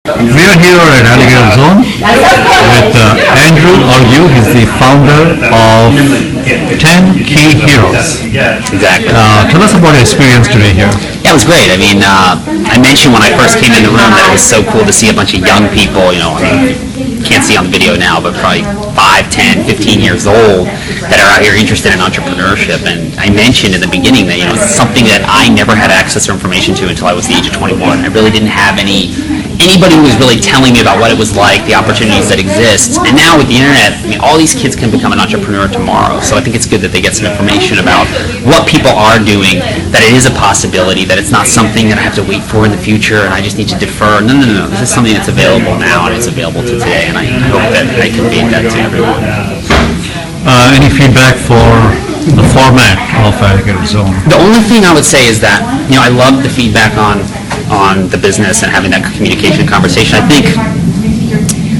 We are here at Alligator Zone with Andrew Argue. He's the founder of 10KeyHeroes. Exactly. Tell us about your experience today here. Yeah, it was great. I mean, I mentioned when I first came in the room that it was so cool to see a bunch of young people, you can't see on the video now, but probably 5, 10, 15 years old that are out here interested in entrepreneurship. And I mentioned in the beginning that, it's something that I never had access or information to until I was the age of 21. I really didn't have anybody who was really telling me about what it was like, the opportunities that exist. And now with the internet, all these kids can become an entrepreneur tomorrow. So I think it's good that they get some information about what people are doing, that it is a possibility, that it's not something that I have to wait for in the future and I just need to defer. No. This is something that's available now and it's available to today. And I hope that I conveyed that to everyone. Any feedback for the format of Alligator Zone? The only thing I would say is that, I love the feedback on the business and having that communication conversation. I think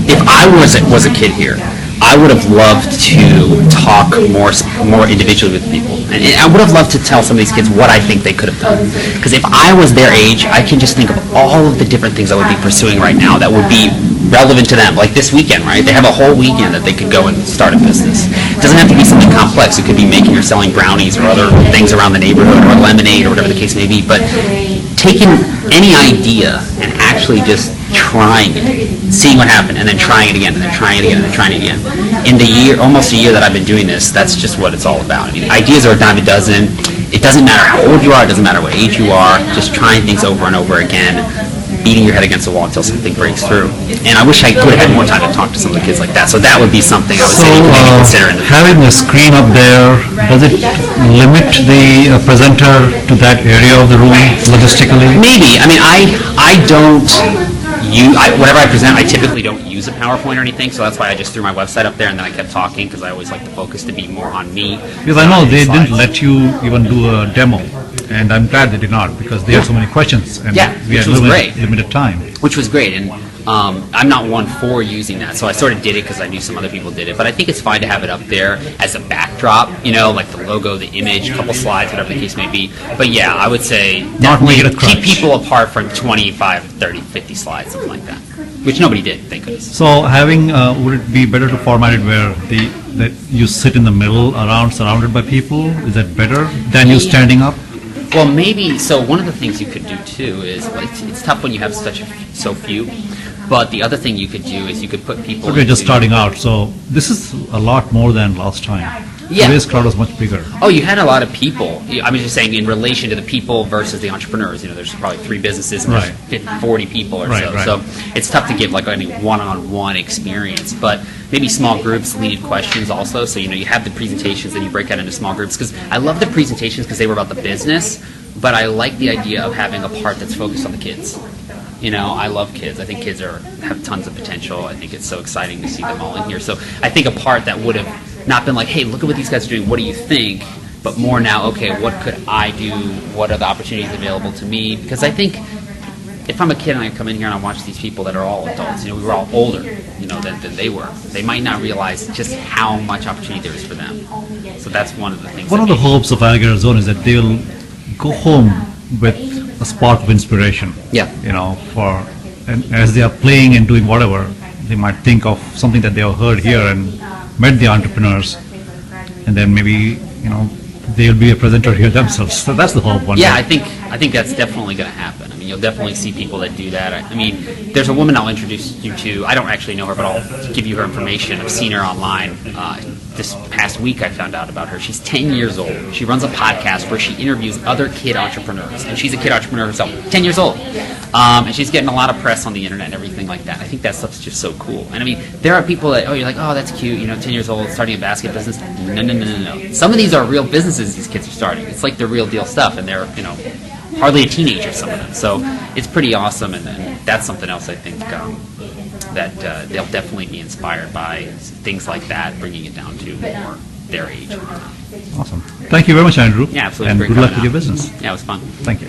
if I was a kid here, I would have loved to talk more individually with people. And I would have loved to tell some of these kids what I think they could have done. Because if I was their age, I can just think of all of the different things I would be pursuing right now that would be relevant to them. Like this weekend, right? They have a whole weekend that they could go and start a business. It doesn't have to be something complex. It could be making or selling brownies or other things around the neighborhood or lemonade or whatever the case may be. But taking any idea and actually just trying it, seeing what happened, and then trying it again, and then trying it again, and then trying it again. In the almost a year that I've been doing this, that's just what it's all about. Ideas are a dime a dozen. It doesn't matter how old you are. It doesn't matter what age you are. Just trying things over and over again, beating your head against the wall until something breaks through. And I wish I could have had more time to talk to some of the kids like that. So that would be something I would say you could maybe consider in the future. Having the screen up there, does it limit the presenter to that area of the room logistically? Maybe. I don't whenever I present, I typically don't use a PowerPoint or anything, so that's why I just threw my website up there and then I kept talking because I always like the focus to be more on me. Because I know they didn't let you even do a demo, and I'm glad they did not because they had so many questions and we had limited time. Which was great, and I'm not one for using that, so I sort of did it because I knew some other people did it, but I think it's fine to have it up there as a backdrop, like the logo, the image, a couple slides, whatever the case may be. But yeah, I would say keep people apart from 25, 30, 50 slides, something like that, which nobody did, thank goodness. So would it be better to format it where that you sit in the middle surrounded by people? Is that better than you standing up? Well, maybe. So one of the things you could do too is it's tough when you have so few. But the other thing you could do is you could put people. Okay, just starting out. So this is a lot more than last time. Yeah. Today's crowd was much bigger. Oh, you had a lot of people. I was just saying in relation to the people versus the entrepreneurs. There's probably 3 businesses and there's 50, 40 people or so. Right. So it's tough to give any one-on-one experience. But maybe small groups leaded questions also. So you have the presentations and you break out into small groups. Because I love the presentations because they were about the business. But I like the idea of having a part that's focused on the kids. I love kids. I think kids have tons of potential. I think it's so exciting to see them all in here. So I think a part that would have not been like, hey, look at what these guys are doing. What do you think? But more now, okay, what could I do? What are the opportunities available to me? Because I think if I'm a kid and I come in here and I watch these people that are all adults, we were all older, than they were. They might not realize just how much opportunity there is for them. So that's one of the things. One of the hopes of Alligator Zone is that they'll go home with a spark of inspiration. Yeah. And as they are playing and doing whatever, they might think of something that they have heard here and met the entrepreneurs, and then maybe they'll be a presenter here themselves. So that's the hope. Yeah, I think that's definitely going to happen. You'll definitely see people that do that. There's a woman I'll introduce you to. I don't actually know her, but I'll give you her information. I've seen her online. This past week I found out about her. She's 10 years old. She runs a podcast where she interviews other kid entrepreneurs, and she's a kid entrepreneur herself, 10 years old. And she's getting a lot of press on the internet and everything like that. I think that stuff's just so cool. And there are people that, you're like, oh, that's cute, 10 years old, starting a basket business. No. Some of these are real businesses these kids are starting. It's like the real deal stuff, and they're, hardly a teenager, some of them. So it's pretty awesome, and that's something else I think that they'll definitely be inspired by things like that, bringing it down to more their age. Awesome. Thank you very much, Andrew. Yeah, absolutely. And good luck with your business. Yeah, it was fun. Thank you.